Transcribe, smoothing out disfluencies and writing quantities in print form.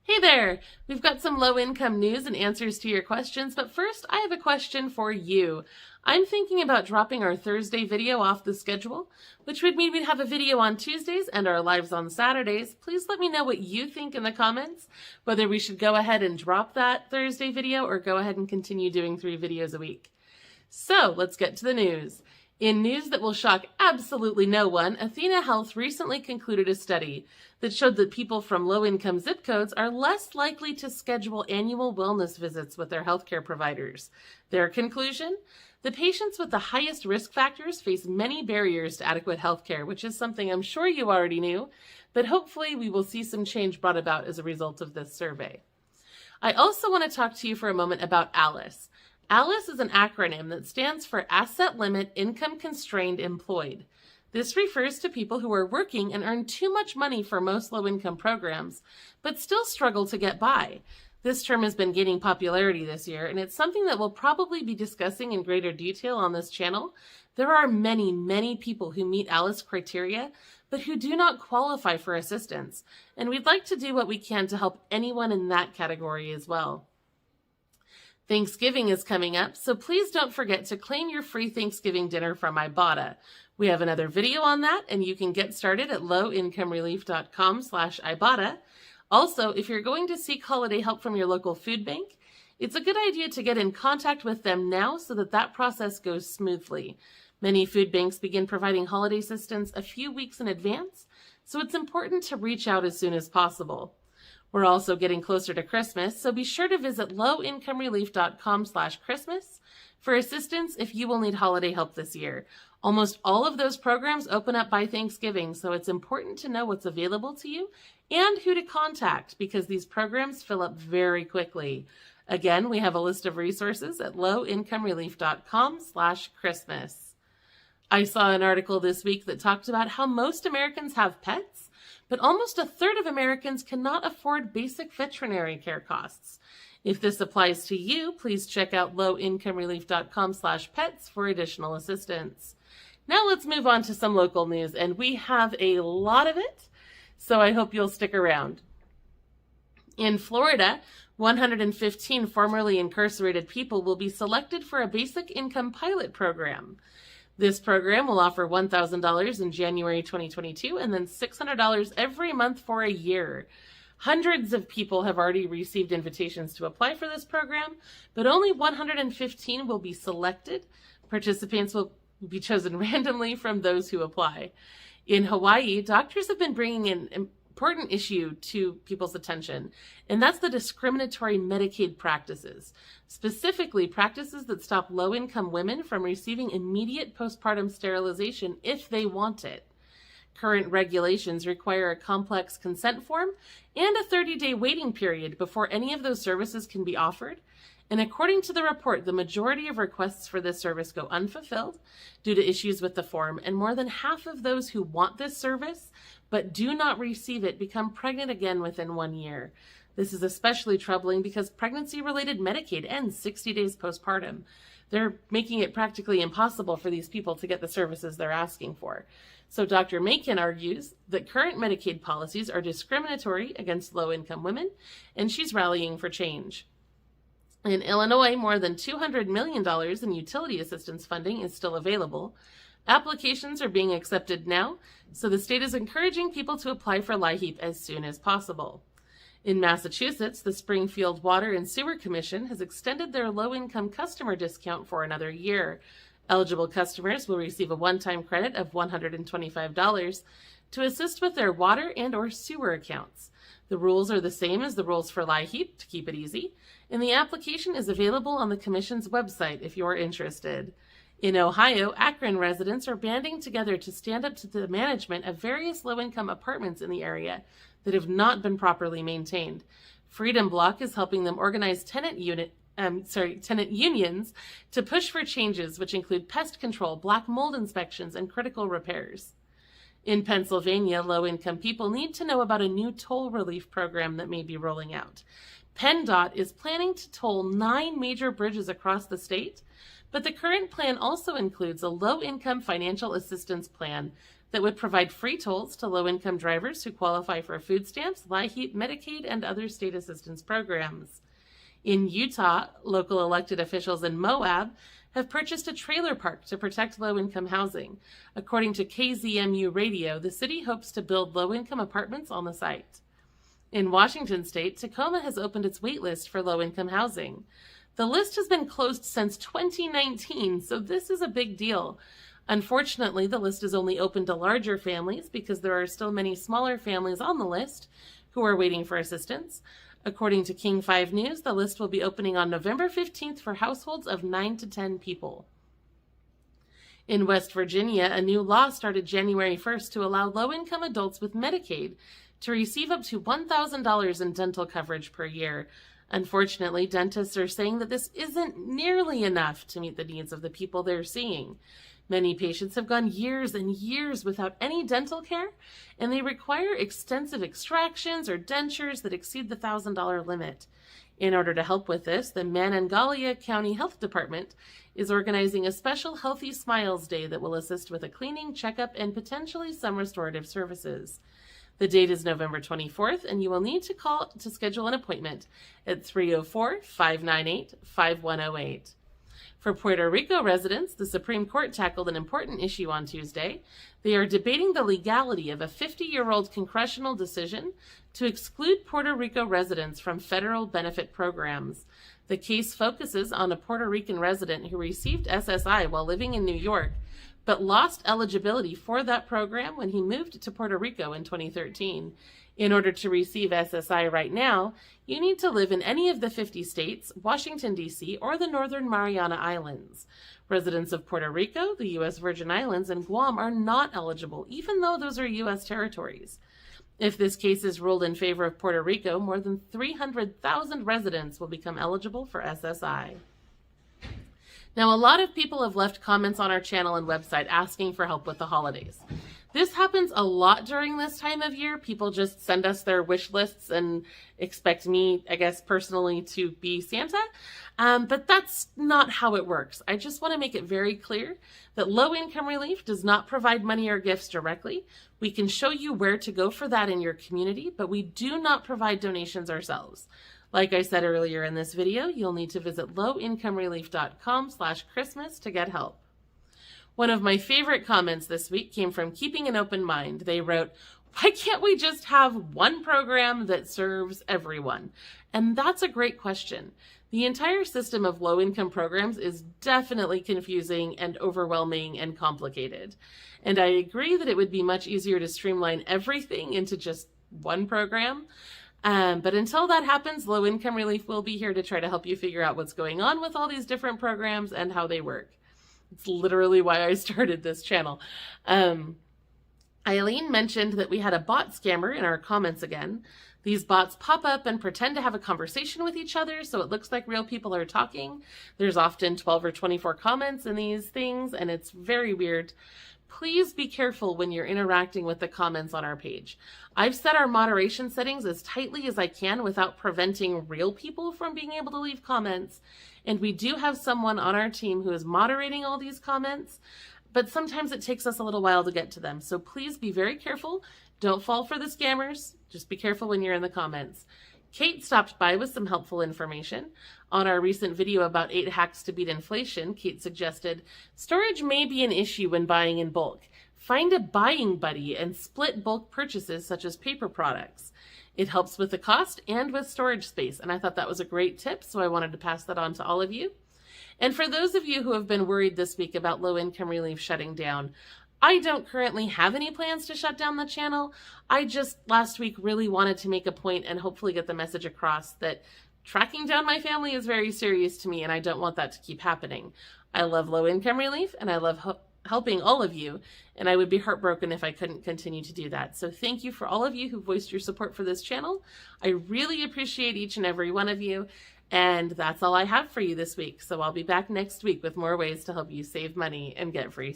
Hey there! We've got some low-income news and answers to your questions, but first I have a question for you. I'm thinking about dropping our Thursday video off the schedule, which would mean we'd have a video on Tuesdays and our lives on Saturdays. Please let me know what you think in the comments, whether we should go ahead and drop that Thursday video or go ahead and continue doing 3 videos a week. So let's get to the news. In news that will shock absolutely no one, Athena Health recently concluded a study that showed that people from low-income zip codes are less likely to schedule annual wellness visits with their healthcare providers. Their conclusion? The patients with the highest risk factors face many barriers to adequate healthcare, which is something I'm sure you already knew, but hopefully we will see some change brought about as a result of this survey. I also want to talk to you for a moment about ALICE. ALICE is an acronym that stands for Asset Limit Income Constrained Employed. This refers to people who are working and earn too much money for most low-income programs, but still struggle to get by. This term has been gaining popularity this year, and it's something that we'll probably be discussing in greater detail on this channel. There are many people who meet ALICE criteria, but who do not qualify for assistance, and we'd like to do what we can to help anyone in that category as well. Thanksgiving is coming up, so please don't forget to claim your free Thanksgiving dinner from Ibotta. We have another video on that, and you can get started at lowincomerelief.com/Ibotta. Also, if you're going to seek holiday help from your local food bank, it's a good idea to get in contact with them now so that process goes smoothly. Many food banks begin providing holiday assistance a few weeks in advance, so it's important to reach out as soon as possible. We're also getting closer to Christmas, so be sure to visit lowincomerelief.com/Christmas for assistance if you will need holiday help this year. Almost all of those programs open up by Thanksgiving, so it's important to know what's available to you and who to contact because these programs fill up very quickly. Again, we have a list of resources at lowincomerelief.com/Christmas. I saw an article this week that talked about how most Americans have pets, but almost a third of Americans cannot afford basic veterinary care costs. If this applies to you, please check out lowincomerelief.com/pets for additional assistance. Now let's move on to some local news, and we have a lot of it, so I hope you'll stick around. In Florida, 115 formerly incarcerated people will be selected for a basic income pilot program. This program will offer $1,000 in January 2022 and then $600 every month for a year. Hundreds of people have already received invitations to apply for this program, but only 115 will be selected. Participants will be chosen randomly from those who apply. In Hawaii, doctors have been bringing an important issue to people's attention, and that's the discriminatory Medicaid practices, specifically practices that stop low-income women from receiving immediate postpartum sterilization if they want it. Current regulations require a complex consent form and a 30-day waiting period before any of those services can be offered. And according to the report, the majority of requests for this service go unfulfilled due to issues with the form, and more than half of those who want this service but do not receive it become pregnant again within 1 year. This is especially troubling because pregnancy-related Medicaid ends 60 days postpartum. They're making it practically impossible for these people to get the services they're asking for. So Dr. Macon argues that current Medicaid policies are discriminatory against low-income women, and she's rallying for change. In Illinois, more than $200 million in utility assistance funding is still available. Applications are being accepted now, so the state is encouraging people to apply for LIHEAP as soon as possible. In Massachusetts, the Springfield Water and Sewer Commission has extended their low-income customer discount for another year. Eligible customers will receive a one-time credit of $125 to assist with their water and/or sewer accounts. The rules are the same as the rules for LIHEAP to keep it easy, and the application is available on the Commission's website if you're interested. In Ohio, Akron residents are banding together to stand up to the management of various low-income apartments in the area that have not been properly maintained. Freedom Block is helping them organize tenant unions to push for changes which include pest control, black mold inspections, and critical repairs. In Pennsylvania, low-income people need to know about a new toll relief program that may be rolling out. PennDOT is planning to toll 9 major bridges across the state, but the current plan also includes a low-income financial assistance plan that would provide free tolls to low-income drivers who qualify for food stamps, LIHEAP, Medicaid, and other state assistance programs. In Utah, local elected officials in Moab have purchased a trailer park to protect low-income housing. According to KZMU Radio, the city hopes to build low-income apartments on the site. In Washington state, Tacoma has opened its wait list for low-income housing. The list has been closed since 2019, so this is a big deal. Unfortunately, the list is only open to larger families because there are still many smaller families on the list who are waiting for assistance. According to King 5 News, the list will be opening on November 15th for households of 9 to 10 people. In West Virginia, a new law started January 1st to allow low-income adults with Medicaid to receive up to $1,000 in dental coverage per year. Unfortunately, dentists are saying that this isn't nearly enough to meet the needs of the people they're seeing. Many patients have gone years and years without any dental care, and they require extensive extractions or dentures that exceed the $1,000 limit. In order to help with this, the Monongalia County Health Department is organizing a special Healthy Smiles Day that will assist with a cleaning, checkup, and potentially some restorative services. The date is November 24th, and you will need to call to schedule an appointment at 304-598-5108. For Puerto Rico residents, the Supreme Court tackled an important issue on Tuesday. They are debating the legality of a 50-year-old congressional decision to exclude Puerto Rico residents from federal benefit programs. The case focuses on a Puerto Rican resident who received SSI while living in New York, but lost eligibility for that program when he moved to Puerto Rico in 2013. In order to receive SSI right now, you need to live in any of the 50 states, Washington, D.C., or the Northern Mariana Islands. Residents of Puerto Rico, the U.S. Virgin Islands, and Guam are not eligible, even though those are U.S. territories. If this case is ruled in favor of Puerto Rico, more than 300,000 residents will become eligible for SSI. Now, a lot of people have left comments on our channel and website asking for help with the holidays. This happens a lot during this time of year. People just send us their wish lists and expect me, I guess, personally to be Santa. But that's not how it works. I just want to make it very clear that low-income relief does not provide money or gifts directly. We can show you where to go for that in your community, but we do not provide donations ourselves. Like I said earlier in this video, you'll need to visit lowincomerelief.com/Christmas to get help. One of my favorite comments this week came from Keeping an Open Mind. They wrote, "Why can't we just have one program that serves everyone?" And that's a great question. The entire system of low-income programs is definitely confusing and overwhelming and complicated. And I agree that it would be much easier to streamline everything into just one program. But until that happens, Low Income Relief will be here to try to help you figure out what's going on with all these different programs and how they work. It's literally why I started this channel. Eileen mentioned that we had a bot scammer in our comments again. These bots pop up and pretend to have a conversation with each other, so it looks like real people are talking. There's often 12 or 24 comments in these things, and it's very weird. Please be careful when you're interacting with the comments on our page. I've set our moderation settings as tightly as I can without preventing real people from being able to leave comments. And we do have someone on our team who is moderating all these comments, but sometimes it takes us a little while to get to them. So please be very careful. Don't fall for the scammers. Just be careful when you're in the comments. Kate stopped by with some helpful information. On our recent video about 8 hacks to beat inflation, Kate suggested, storage may be an issue when buying in bulk. Find a buying buddy and split bulk purchases such as paper products. It helps with the cost and with storage space, and I thought that was a great tip, so I wanted to pass that on to all of you. And for those of you who have been worried this week about Low Income Relief shutting down, I don't currently have any plans to shut down the channel. I just last week really wanted to make a point and hopefully get the message across that tracking down my family is very serious to me, and I don't want that to keep happening. I love Low Income Relief, and I love helping all of you, and I would be heartbroken if I couldn't continue to do that. So thank you for all of you who voiced your support for this channel. I really appreciate each and every one of you, and that's all I have for you this week. So I'll be back next week with more ways to help you save money and get free